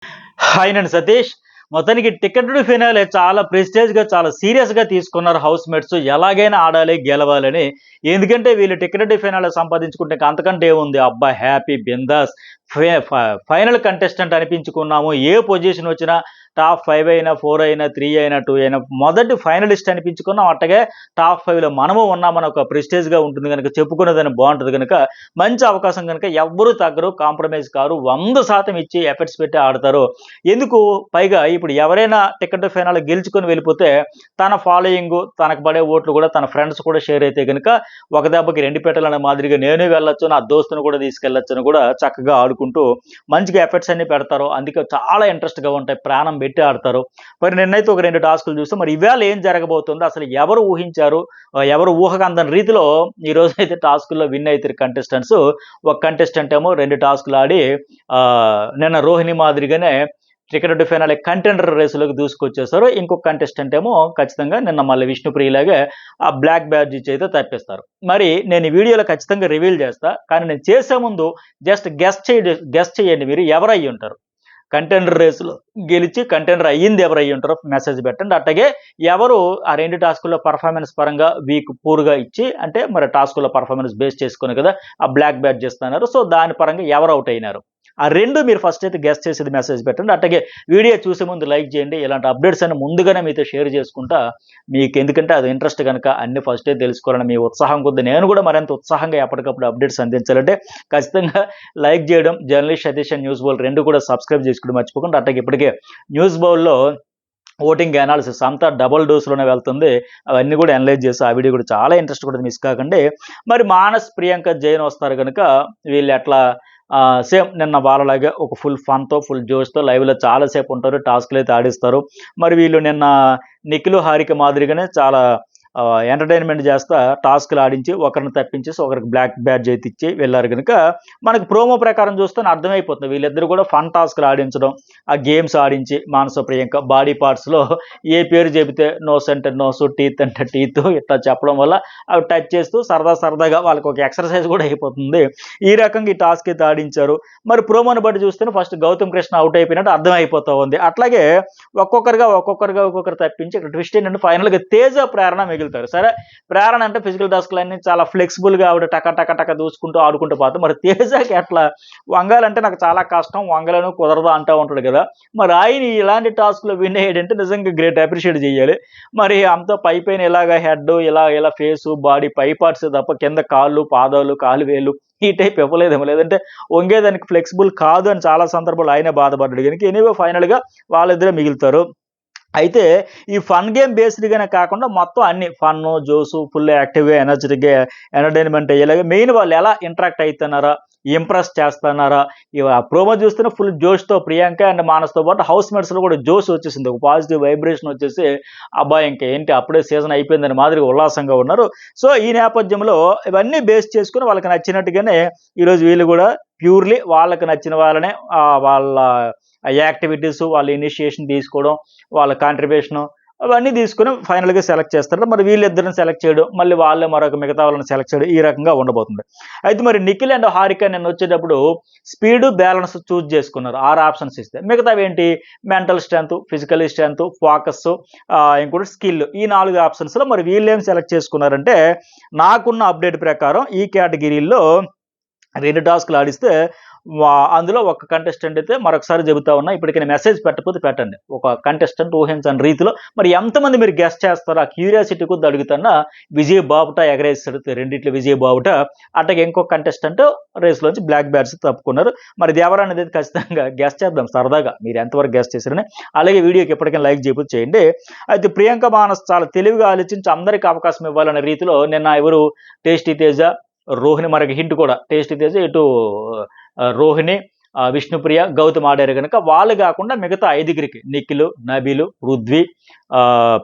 Hi నేను సతీష్. మొత్తానికి ticket to finale చాలా ప్రెస్టేజ్‌గా, చాలా సీరియస్‌గా తీసుకున్నారు హౌస్‌మేట్స్. ఎలాగైనా ఆడాలి, గెలవాలని. ఎందుకంటే వీళ్ళు టికెట్ టు ఫినాలే సంపాదించుకుంటే ఇంక అంతకంటే ఏముంది? అబ్బా! హ్యాపీ బిందాస్ ఫే ఫ ఫైనల్ కంటెస్టెంట్ అనిపించుకున్నాము. ఏ పొజిషన్ వచ్చినా టాప్ 5 అయినా, 4 అయినా, 3 అయినా, 2 అయినా మొదటి ఫైనలిస్ట్ అనిపించుకున్నాం. అట్టగే టాప్ 5లో మనము ఉన్నామని ఒక ప్రెస్టేజ్‌గా ఉంటుంది గనక, చెప్పుకునేదానికి బావుంటది గనక, మంచి అవకాశం గనక ఎవ్వరు తగ్గరు, కాంప్రమైజ్ కారు. 100% ఇచ్చి ఎఫర్ట్స్ పెట్టి ఆడతారు. ఎందుకు? పైగా ఇప్పుడు ఎవరైనా టికెట్ టు ఫైనల్ గెలుచుకొని వెళ్ళిపోతే, తన ఫాలోయింగు, తనకు పడే ఓట్లు కూడా తన ఫ్రెండ్స్ కూడా షేర్ అయితే గనక, ఒక దెబ్బకి 2 పెట్టెలనే మాదిరిగా నేను వెళ్ళొచ్చు, నా దోస్తుని కూడా తీసుకెళ్ళొచ్చని కూడా చక్కగా ఆడుకుంటూ మంచిగా ఎఫర్ట్స్ అన్నీ పెడతారు. అందుకే చాలా ఇంట్రెస్ట్‌గా ఉంటాయి. ప్రాణం పెట్టి ఆడతారు. మరి నిన్నైతే ఒక 2 టాస్కులు చూస్తే మరి ఇవాళ ఏం జరగబోతుందో అసలు ఎవరు ఊహించారు? ఎవరు ఊహకు అందని రీతిలో ఈరోజైతే టాస్కుల్లో విన్ అయితారు కంటెస్టెంట్స్. ఒక కంటెస్టెంట్ ఏమో 2 టాస్కులు ఆడి నిన్న రోహిణి మాదిరిగానే టికెట్ టు ఫైనల్ కంటెండర్ రేసులోకి దూసుకొచ్చేసారు. ఇంకొక కంటెస్టెంట్ ఏమో ఖచ్చితంగా నిన్న మళ్ళీ విష్ణుప్రియలాగే ఆ బ్లాక్ బ్యాడ్జ్ ఇచ్చి అయితే తప్పిస్తారు. మరి నేను ఈ వీడియోలో ఖచ్చితంగా రివీల్ చేస్తా. కానీ నేను చేసే ముందు జస్ట్ గెస్ చేయండి మీరు ఎవరయ్యుంటారు? కంటెండర్ రేస్‌లో గెలిచి కంటెండర్ అయ్యింది ఎవరయ్యుంటారో మెసేజ్ పెట్టండి. అట్టాగే ఎవరు ఆ 2 టాస్కుల్లో పెర్ఫార్మన్స్ పరంగా పూర్‌గా ఇచ్చి అంటే మరి టాస్కుల్లో పెర్ఫార్మన్స్ బేస్ చేసుకొని కదా ఆ బ్లాక్ బ్యాడ్జ్ ఇస్తన్నారు. సో, దాని పరంగా ఎవరు ఔట్ అయినారు? ఆ 2 మీరు ఫస్ట్ అయితే గెస్ చేసేది మెసేజ్ పెట్టండి. అట్టాగే వీడియో చూసే ముందు లైక్ చేయండి. ఇలాంటి అప్డేట్స్ అన్ని ముందుగానే మీతో షేర్ చేసుకుంటా, మీకెందుకంటే అది ఇంట్రెస్ట్ గనక అన్నీ ఫస్టే తెలుసుకోవాలని మీ ఉత్సాహం కొద్దీ నేను కూడా మరింత ఉత్సాహంగా ఎప్పటికప్పుడు అప్డేట్స్ అందించాలంటే ఖచ్చితంగా లైక్ చేయడం, journalist Satish and news bowl 2 కూడా సబ్స్క్రైబ్ చేసుకోవడం మర్చిపోకండి. అట్టాగే ఇప్పటికే న్యూస్ బౌల్‌లో ఓటింగ్ అనాలిసిస్ అంతా డబుల్ డోస్‌లోనే వెళ్తుంది. అవన్నీ కూడా అనలైజ్ చేసి ఆ వీడియో కూడా చాలా ఇంట్రెస్ట్ కూడా మిస్ కాకండి. మరి మానస్, ప్రియాంక, జైన్ వస్తారు గనుక వీళ్ళు ఎట్లా సేమ్ నిన్న వాళ్ళలాగే ఒక ఫుల్ ఫన్‌తో, ఫుల్ జోష్‌తో లైవ్‌లో చాలా సేపు ఉంటారు. టాస్క్‌లైతే ఆడిస్తారు. మరి వీళ్ళు నిన్న నిఖిల్, హారిక మాదిరిగానే చాలా ఎంటర్‌టైన్‌మెంట్ చేస్తా టాస్క్‌లు ఆడించి ఒకరిని తప్పించేసి ఒకరికి బ్లాక్ బ్యాడ్జ్ అయితే ఇచ్చి వెళ్లారు గనుక, మనకు ప్రోమో ప్రకారం చూస్తేనే అర్థమైపోతుంది. వీళ్ళిద్దరూ కూడా ఫన్ టాస్క్‌లు ఆడించడం, ఆ గేమ్స్ ఆడించి మానస, ప్రియాంక బాడీ పార్ట్స్‌లో ఏ పేరు చెబితే నోస్ అంటే నోసు, టీత్ అంటే టీత్ ఇట్లా చెప్పడం వల్ల అవి టచ్ చేస్తూ సరదాగా వాళ్ళకి ఒక ఎక్సర్‌సైజ్ కూడా అయిపోతుంది. ఈ రకంగా ఈ టాస్క్ అయితే ఆడించారు. మరి ప్రోమోని బట్టి చూస్తేనే ఫస్ట్ గౌతమ్ కృష్ణ ఔట్ అయిపోయినట్టు అర్థమైపోతా ఉంది. అట్లాగే ఒక్కొక్కరు తప్పించి ఇక్కడ ట్విస్ట్ ఏంటంటే ఫైనల్‌గా తేజ, ప్రేరణ మిగులుతారు. సరే, ప్రేరణ అంటే ఫిజికల్ టాస్క్‌లన్నీ చాలా ఫ్లెక్సిబుల్‌గా ఆవిడ టక దూసుకుంటూ ఆడుకుంటూ పోతాం. మరి తేజకి ఎట్లా? వంగాలంటే నాకు చాలా కష్టం, వంగలేను, కుదరదు అంటా ఉంటాడు కదా! మరి ఆయన ఇలాంటి టాస్క్‌లో విన్ అయ్యాడంటే నిజంగా గ్రేట్, అప్రిషియేట్ చేయాలి. మరి అంతా పైపైన ఇలాగ హెడ్ ఇలా ఫేసు, బాడీ పై పార్ట్స్ తప్ప కింద కాళ్ళు, పాదాలు, కాలు వేళ్ళు ఈ టైప్ ఇవ్వలేదేమో. లేదంటే వంగేదానికి ఫ్లెక్సిబుల్ కాదు అని చాలా సందర్భాల్లో ఆయనే బాధపడ్డాడు గనుక ఎనీవే ఫైనల్‌గా వాళ్ళిద్దరే మిగులుతారు. అయితే ఈ ఫన్ గేమ్ బేస్డ్‌గానే కాకుండా మొత్తం అన్ని ఫన్ను, జోసు, ఫుల్ యాక్టివ్‌గా, ఎనర్జిటిక్‌గా ఎంటర్‌టైన్‌మెంట్ అయ్యేలాగా మెయిన్ వాళ్ళు ఎలా ఇంటరాక్ట్ అయితున్నారా? ఇంప్రెస్ చేస్తున్నారా? ఆ ప్రోమో చూస్తేనే ఫుల్ జోష్‌తో ప్రియాంక అండ్ మానస్‌తో పాటు హౌస్ మేట్స్‌లో కూడా జోష్ వచ్చేసింది. ఒక పాజిటివ్ వైబ్రేషన్ వచ్చేసి అబ్బా! ఇంకేంటి అప్పుడే సీజన్ అయిపోయిందని మాదిరిగా ఉల్లాసంగా ఉన్నారు. సో, ఈ నేపథ్యంలో ఇవన్నీ బేస్ చేసుకొని వాళ్ళకి నచ్చినట్టుగానే ఈరోజు వీళ్ళు కూడా ప్యూర్‌లీ వాళ్ళకి నచ్చిన వాళ్ళనే వాళ్ళ యాక్టివిటీస్, వాళ్ళ ఇనిషియేషన్ తీసుకోవడం, వాళ్ళ కాంట్రిబ్యూషను అవన్నీ తీసుకొని ఫైనల్‌గా సెలెక్ట్ చేస్తారు. మరి వీళ్ళిద్దరిని సెలెక్ట్ చేయడం, మళ్ళీ వాళ్ళే మరొక మిగతా వాళ్ళని సెలెక్ట్ చేయడం ఈ రకంగా ఉండబోతుంది. అయితే మరి నిఖిల్ అండ్ హారిక నిన్నొచ్చేటప్పుడు స్పీడు, బ్యాలెన్స్ చూజ్ చేసుకున్నారు. 6 ఆప్షన్స్ ఇస్తే. మిగతావేంటి mental strength, physical strength, focus ఇంకోటి స్కిల్. ఈ 4 ఆప్షన్స్‌లో మరి వీళ్ళేం సెలెక్ట్ చేసుకున్నారంటే, నాకున్న అప్డేట్ ప్రకారం ఈ కేటగిరీల్లో 2 టాస్క్‌లు ఆడిస్తే అందులో ఒక కంటెస్టెంట్ అయితే మరొకసారి చెబుతా ఉన్నా. ఇప్పటికి మెసేజ్ పెట్టకపోతే పెట్టండి. ఒక కంటెస్టెంట్ ఊహించని రీతిలో మరి ఎంతమంది మీరు గెస్ చేస్తారో ఆ క్యూరియాసిటీ కొద్దీ అడుగుతున్నా. విజయ్ బావుట ఎగరేసాడు. రెండిట్లో విజయ్ బావుట. అట్లాగే ఇంకో కంటెస్టెంట్ రేస్‌లోంచి బ్లాక్ బ్యాడ్స్ తప్పుకున్నారు. మరి ఇది ఎవరనేది ఖచ్చితంగా గెస్ చేద్దాం సరదాగా. మీరు ఎంతవరకు గెస్ చేశారని. అలాగే వీడియోకి ఎప్పటికైనా లైక్ చేయకపోతే చేయండి. అయితే ప్రియాంక, మానస్ చాలా తెలివిగా ఆలోచించి అందరికి అవకాశం ఇవ్వాలనే రీతిలో నిన్న ఎవరు టేస్టీ తేజ, రోహిణి మరొక హింట్ కూడా టేస్టీ తేజ ఇటు రోహిణి, విష్ణుప్రియ, గౌతమ్ ఆడారు గనుక వాళ్ళు గాకుండా మిగతా 5 నిఖిల్, నబీలు, పృథ్వీ,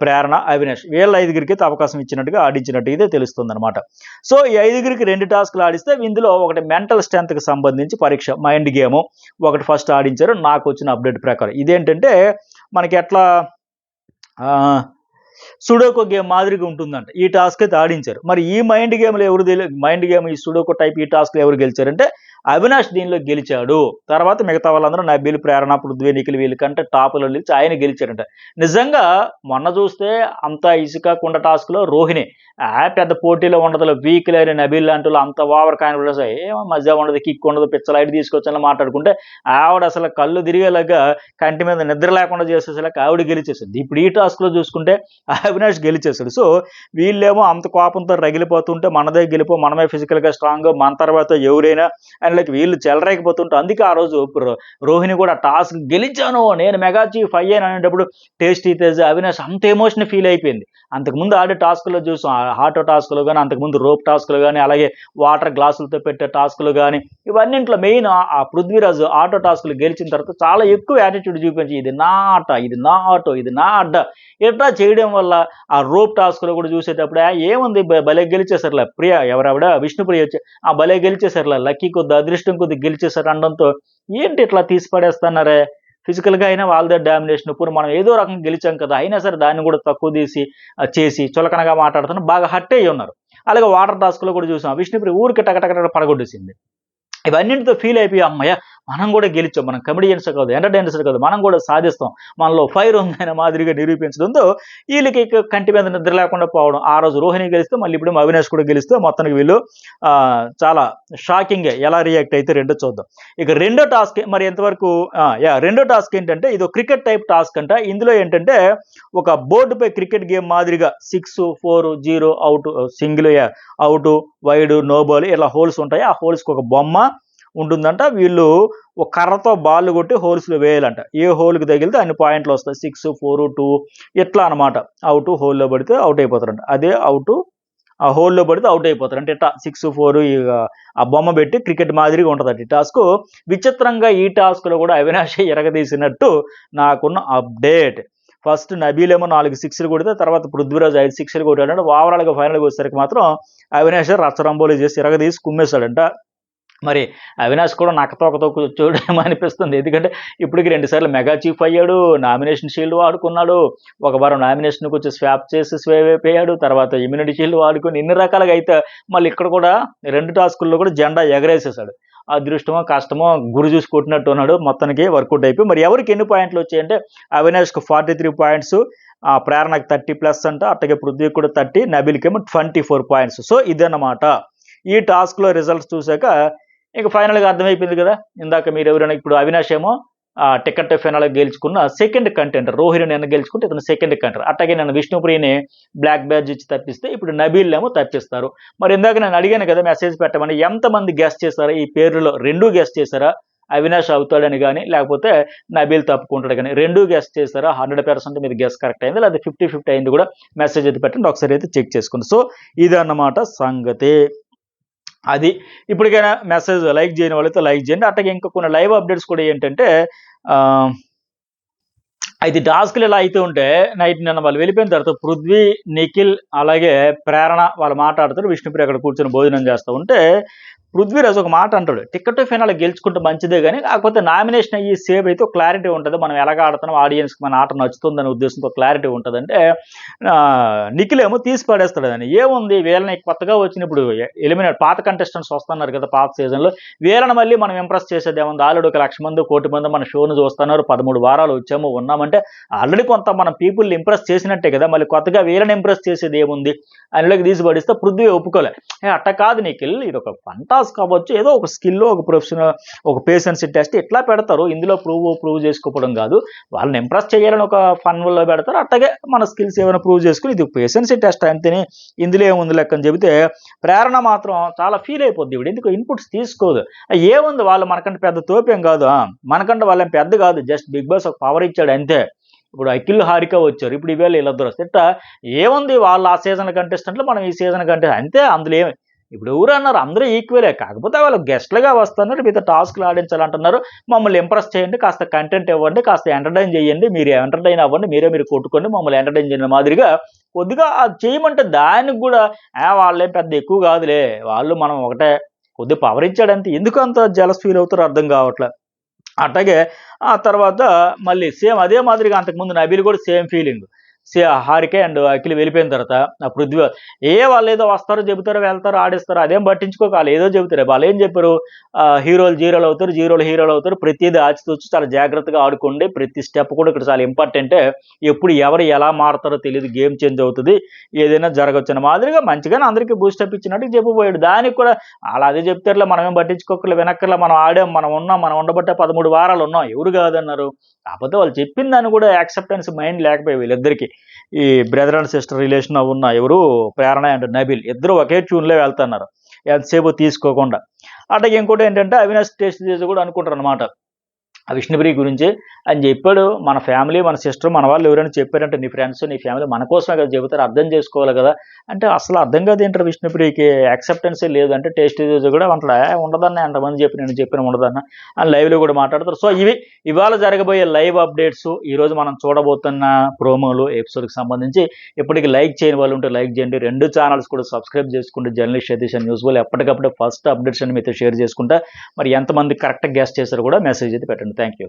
ప్రేరణ, అవినాష్ వీళ్ళ 5కైతే అవకాశం ఇచ్చినట్టుగా ఆడించినట్టుగా తెలుస్తుందనమాట. సో, ఈ 5కి 2 టాస్క్‌లు ఆడిస్తే ఇందులో ఒకటి మెంటల్ స్ట్రెంత్‌కి సంబంధించి పరీక్ష మైండ్ గేము ఒకటి ఫస్ట్ ఆడించారు నాకొచ్చిన అప్డేట్ ప్రకారం. ఇదేంటంటే మనకి ఎట్లా ఆహ్ సుడోకో గేమ్ మాదిరిగా ఉంటుందంట. ఈ టాస్క్ అయితే ఆడించారు. మరి ఈ మైండ్ గేమ్‌లో మైండ్ గేమ్ ఈ సుడోకో టైప్ ఈ టాస్క్‌లో ఎవరు గెలిచారంటే అవినాష్ దీనిలో గెలిచాడు. తర్వాత మిగతా వాళ్ళందరూ నబీల్, ప్రేరణ, పృథ్వీ, నిఖిల్ వీళ్ళకంటే టాప్‌లో నిలిచి ఆయన గెలిచాడంట. నిజంగా మొన్న చూస్తే అంత ఇసుక కుండ టాస్క్‌లో రోహిణి పెద్ద పోటీలో ఉండదులే, వీక్ లేని నబీల్ లాంటోళ్ళు అంత ఓవర్ కాన్ఫిడెన్స్ ఏమో మజా ఉండదు, కిక్ ఉండదు, పిచ్చ లైట్ తీసుకొచ్చని మాట్లాడుకుంటే ఆవిడ అసలు కళ్ళు తిరిగేలాగా కంటి మీద నిద్ర లేకుండా చేసేసేలాగా ఆవిడ గెలిచేసింది. ఇప్పుడు ఈ టాస్క్‌లో చూసుకుంటే అవినాష్ గెలిచేసాడు. సో వీళ్ళేమో అంత కోపంతో రగిలిపోతుంటే మనదే గెలుపు, మనమే ఫిజికల్‌గా స్ట్రాంగ్, మన తర్వాత ఎవరైనా అండ్ లైక్ వీళ్ళు చెలరేగిపోతుంటే అందుకే ఆ రోజు రోహిణి కూడా టాస్క్ గెలిచాను, నేను మెగా చీఫ్ అయ్యాను అనేటప్పుడు టేస్టీ తేజ్, అవినాష్ అంత ఎమోషన్ ఫీల్ అయిపోయింది. అంతకుముందు ఆడే టాస్క్‌లో చూసాం. ఆటో టాస్క్‌లో గాని, అంతకుముందు రోప్ టాస్క్‌లో గాని, అలాగే వాటర్ గ్లాసులతో పెట్టే టాస్క్‌లు గాని, ఇవన్నింట్లో మెయిన్ ఆ పృథ్వీరాజ్ ఆటో టాస్క్‌లు గెలిచిన తర్వాత చాలా ఎక్కువ యాటిట్యూడ్ చూపించి ఇది నా ఆట, ఇది నా ఆటో, ఇది నా అడ్డ ఇట్లా చేయడం వల్ల ఆ రోప్ టాస్క్‌లో కూడా చూసేటప్పుడు ఏముంది భలే గెలిచేసారులే ప్రియ ఎవరావిడ విష్ణుప్రియ వచ్చి భలే గెలిచేసారులే, లక్కీ కొద్ది అదృష్టం కొద్ది గెలిచేసారు అనడంతో ఏంటి ఇట్లా తీసి పడేస్తున్నారే, ఫిజికల్‌గా అయినా వాళ్ళదే డామినేషన్. ఇప్పుడు మనం ఏదో రకంగా గెలిచాం కదా, అయినా సరే దాన్ని కూడా తక్కువ తీసి చేసి చులకనగా మాట్లాడుతున్న బాగా హర్ట్ అయ్యి ఉన్నారు. అలాగే వాటర్ టాస్క్‌లో కూడా చూసాం. విష్ణుప్రియ ఊరికే టక పడగొట్టేసింది. ఇవన్నిటితో ఫీల్ అయిపోయి అమ్మయ్య మనం కూడా గెలిచాం, మనం కమెడియన్స్ కాదు, ఎంటర్టైనర్స్ కాదు, మనం కూడా సాధిస్తాం, మనలో ఫైర్ ఉందనే మాదిరిగా నిరూపించడంతో వీళ్ళకి కంటి మీద నిద్ర లేకుండా పోవడం. ఆ రోజు రోహిణి గెలిస్తే మళ్ళీ ఇప్పుడు అవినాష్ కూడా గెలిస్తే మొత్తానికి వీళ్ళు చాలా షాకింగ్ ఎలా రియాక్ట్ అయితే రెండో చూద్దాం. ఇక రెండో టాస్క్ మరి ఎంతవరకు రెండో టాస్క్ ఏంటంటే ఇది క్రికెట్ టైప్ టాస్క్ అంట. ఇందులో ఏంటంటే ఒక బోర్డుపై క్రికెట్ గేమ్ మాదిరిగా 6, 4, 0 out, single out, wide, no ball ఇలా హోల్స్ ఉంటాయి. ఆ హోల్స్కి ఒక బొమ్మ ఉంటుందంట. వీళ్ళు ఒక కర్రతో బాల్ కొట్టి హోల్స్లో వేయాలంట. ఏ హోల్కి తగిలితే అన్ని పాయింట్లు వస్తాయి. 6, 4, 2 ఇట్లా అనమాట. అవుట్, హోల్లో పడితే అవుట్ అయిపోతారంట. అదే అవుట్, ఆ హోల్లో పడితే అవుట్ అయిపోతారు. అంటే ఇట్లా 6, 4 ఆ బొమ్మ పెట్టి క్రికెట్ మాదిరిగా ఉంటుందంట ఈ టాస్క్. విచిత్రంగా ఈ టాస్క్లో కూడా అవినాష్ ఎరగదీసినట్టు నాకున్న అప్డేట్. ఫస్ట్ నబీల్ ఏమో 4 సిక్స్లు కొడితే తర్వాత పృథ్వీరాజ్ 5 సిక్స్లు కొట్టాడంటే ఓవరాల్గా ఫైనల్కి వచ్చేసరికి మాత్రం అవినాష్ రచ్చరంబోలు చేసి ఎరగదీసి కుమ్మేశాడంట. మరి అవినాష్ కూడా నక్కతోకతో కూర్చోడేమో అనిపిస్తుంది. ఎందుకంటే ఇప్పటికి 2 సార్లు మెగా చీఫ్ అయ్యాడు, నామినేషన్ షీల్డ్ వాడుకున్నాడు, ఒక వారం నామినేషన్కి వచ్చి స్వాప్ చేసి స్వేప్ అయిపోయాడు, తర్వాత ఇమ్యూనిటీ షీల్డ్ వాడుకొని ఇన్ని రకాలుగా అయితే మళ్ళీ ఇక్కడ కూడా 2 టాస్కుల్లో కూడా జెండా ఎగరేసేసాడు. అదృష్టమో కష్టమో గురి చూసి కొట్టినట్టు ఉన్నాడు. మొత్తానికి వర్కౌట్ అయిపోయి మరి ఎవరికి ఎన్ని పాయింట్లు వచ్చాయంటే అవినాష్కి 43 పాయింట్స్, ప్రేరణకు 30+ అంట, అట్టగే పృథ్వీకి కూడా 30, నబీల్కి ఏమో 24 పాయింట్స్. సో ఇదన్నమాట ఈ టాస్క్లో రిజల్ట్స్ చూశాక ఇక ఫైనల్గా అర్థమైపోయింది కదా. ఇందాక మీరు ఎవరైనా ఇప్పుడు అవినాష్ ఏమో టికెట్ ఫైనల్ గెలుచుకున్న సెకండ్ కంటెంటర్, రోహిణి నిన్న గెలుచుకుంటే ఇతను సెకండ్ కంటెంటర్. అట్లాగే నేను విష్ణుప్రియని బ్లాక్ బ్యాడ్జ్ ఇచ్చి తప్పిస్తే ఇప్పుడు నబీల్ ఏమో తప్పిస్తారు. మరి ఇందాక నేను అడిగాను కదా మెసేజ్ పెట్టమని, ఎంతమంది గెస్ట్ చేశారా ఈ పేర్లలో? 2 గెస్ట్ చేశారా? అవినాష్ అవుతాడని కానీ లేకపోతే నబీల్ తప్పుకుంటాడు కానీ 2 గెస్ట్ చేశారా? 100% మీరు గెస్ కరెక్ట్ అయింది, లేదా 50-50 అయింది కూడా మెసేజ్ అయితే పెట్టండి, ఒకసారి అయితే చెక్ చేసుకోండి. సో ఇదన్నమాట సంగతి. అది ఇప్పటికైనా మెసేజ్ లైక్ చేయని వాళ్ళైతే లైక్ చేయండి. అట్లాగే ఇంకా కొన్ని లైవ్ అప్డేట్స్ కూడా ఏంటంటే అయితే టాస్క్లు ఇలా అయితే ఉంటే నైట్ నిన్న వాళ్ళు వెళ్ళిపోయిన తర్వాత పృథ్వీ, నిఖిల్ అలాగే ప్రేరణ వాళ్ళు మాట్లాడుతారు. విష్ణుప్రియ అక్కడ కూర్చొని భోజనం చేస్తూ ఉంటే పృథ్వీరాజ్ ఒక మాట అంటాడు, టికెట్ ఫైనల్ గెలుచుకుంటే మంచిదే కానీ కాకపోతే నామినేషన్ అయ్యి సేవ్ అయితే క్లారిటీ ఉంటుంది, మనం ఎలాగ ఆడుతున్నాం, ఆడియన్స్కి మన ఆట నచ్చుతుందనే ఉద్దేశంతో క్లారిటీ ఉంటుంది. అంటే నిఖిల్ ఏమో తీసి పడేస్తాడు అని. ఏముంది వీళ్ళని కొత్తగా వచ్చినప్పుడు ఎలిమినేట్ పాత కంటెస్టెంట్స్ వస్తున్నారు కదా పాత సీజన్లో, వీళ్ళని మళ్ళీ మనం ఇంప్రెస్ చేసేది ఏముంది? ఆల్రెడీ 1,00,000 మంది 1,00,00,000 మంది మన షోను చూస్తున్నారు, 13 వారాలు వచ్చాము ఉన్నామంటే ఆల్రెడీ కొంత మనం పీపుల్ని ఇంప్రెస్ చేసినట్టే కదా, మళ్ళీ కొత్తగా వీళ్ళని ఇంప్రెస్ చేసేది ఏముంది? అందులోకి తీసి పడిస్తే పృథ్వీ ఒప్పుకోలే. అట్ట కాదు నిఖిల్, ఇది ఒక ఫంటాస్ కావచ్చు, ఏదో ఒక స్కిల్, ఒక ప్రొఫెషనల్, ఒక పేషెన్సీ టెస్ట్ ఇట్లా పెడతారు. ఇందులో ప్రూవ్ చేసుకోవడం కాదు, వాళ్ళని ఇంప్రెస్ చేయాలని ఒక ఫన్లో పెడతారు. అట్లాగే మన స్కిల్స్ ఏమైనా ప్రూవ్ చేసుకుని ఇది పేషెన్సీ టెస్ట్ అంతేనే, ఇందులో ఏముంది లెక్క అని చెబితే ప్రేరణ మాత్రం చాలా ఫీల్ అయిపోద్ది. ఇప్పుడు ఎందుకు ఇన్పుట్స్ తీసుకోదు, ఏముంది వాళ్ళు మనకంటే పెద్ద తోపేం కాదు, మనకంటే వాళ్ళేం పెద్ద కాదు, జస్ట్ బిగ్ బాస్ ఒక పవర్ ఇచ్చాడు అంతే. ఇప్పుడు అఖిల్, హారిక వచ్చారు, ఇప్పుడు ఈవేళ వీళ్ళిద్దరు వస్తే ఇట్లా ఏముంది, వాళ్ళు ఆ సీజన్ కంటెస్టెంట్లు, మనం ఈ సీజన్ కంటెస్ట్ అంతే. అందులో ఏమి ఇప్పుడు ఎవరు అన్నారు, అందరూ ఈక్వలే, కాకపోతే వాళ్ళు గెస్ట్లుగా వస్తున్నారు, మీతో టాస్క్లు ఆడించాలంటున్నారు, మమ్మల్ని ఇంప్రెస్ చేయండి, కాస్త కంటెంట్ ఇవ్వండి, కాస్త ఎంటర్టైన్ చేయండి, మీరు ఎంటర్టైన్ అవ్వండి, మీరు కొట్టుకోండి, మమ్మల్ని ఎంటర్టైన్ చేయడం మాదిరిగా కొద్దిగా అది చేయమంటే దానికి కూడా వాళ్ళేం పెద్ద ఎక్కువ కాదులే, వాళ్ళు మనం ఒకటే, కొద్దిగా పవర్ ఇచ్చాడంతే, ఎందుకు అంత జలస్ ఫీల్ అవుతారో అర్థం కావట్లేదు. అట్లాగే ఆ తర్వాత మళ్ళీ సేమ్ అదే మాదిరిగా అంతకుముందు నబీల్ కూడా same feeling, Harika and Akhil వెళ్ళిపోయిన తర్వాత ఆ పృథ్వీ వాళ్ళు ఏదో వస్తారు చెబుతారు వెళ్తారు ఆడిస్తారు అదేం పట్టించుకోక వాళ్ళు ఏదో చెబుతారు. వాళ్ళు ఏం చెప్పారు, హీరోలు జీరోలు అవుతారు, జీరోలు హీరోలు అవుతారు, ప్రతిదీ ఆచితూచి చాలా జాగ్రత్తగా ఆడుకోండి, ప్రతి స్టెప్ కూడా ఇక్కడ చాలా ఇంపార్టెంటే, ఎప్పుడు ఎవరు ఎలా మారుతారో తెలియదు, గేమ్ చేంజ్ అవుతుంది, ఏదైనా జరగచ్చు అన్న మాదిరిగా మంచిగానే అందరికీ బూస్టప్ ఇచ్చినట్టు చెప్పిపోయాడు. దానికి కూడా అలా అదే చెప్తారులే, మనమేం పట్టించుకోకర్లే, వెనక్కర్లే, మనం ఆడాం, మనం ఉన్నాం, మనం ఉండబట్టే 13 వారాలు ఉన్నాం, ఎవరు కాదన్నారు. కాకపోతే వాళ్ళు చెప్పిన దాన్ని కూడా యాక్సెప్టెన్స్ మైండ్ లేకపోయాయి వీళ్ళిద్దరికి. ఈ బ్రదర్ అండ్ సిస్టర్ రిలేషన్ ఉన్న ఎవరు, ప్రేరణ అండ్ నబిల్ ఇద్దరు ఒకే ట్యూన్లో వెళ్తున్నారు ఎంతసేపు తీసుకోకుండా. అట్లాగే ఇంకోటి ఏంటంటే అవినాష్ టేస్ట్ చేసి కూడా అనుకుంటారు అనమాట ఆ విష్ణుప్రియ గురించి. అని చెప్పాడు, మన ఫ్యామిలీ, మన సిస్టర్, మన వాళ్ళు ఎవరైనా చెప్పారంటే నీ ఫ్రెండ్స్, నీ ఫ్యామిలీ మన కోసమే కదా చెబుతారు, అర్థం చేసుకోవాలి కదా అంటే, అసలు అర్థం కాదు ఏంటారు విష్ణుప్రియకి, యాక్సెప్టెన్సే లేదు అంటే టేస్ట్ కూడా అట్లా ఉండదన్న, ఎంతమంది చెప్పి నేను చెప్పిన ఉండదన్న అని లైవ్లో కూడా మాట్లాడతారు. సో ఇవి ఇవాళ జరగబోయే లైవ్ అప్డేట్స్, ఈరోజు మనం చూడబోతున్న ప్రోమోలు ఎపిసోడ్కి సంబంధించి. ఇప్పటికి లైక్ చేయని వాళ్ళు ఉంటే లైక్ చేయండి, 2 ఛానల్స్ కూడా సబ్స్క్రైబ్ చేసుకుంటే జర్నలిస్ట్ సతీష్ అండ్ న్యూస్ వాళ్ళు ఎప్పటికప్పుడు ఫస్ట్ అప్డేట్స్ అని మీతో షేర్ చేసుకుంటా. మరి ఎంతమంది కరెక్ట్గా గెస్ట్ చేశారో కూడా మెసేజ్ అయితే పెట్టండి. Thank you.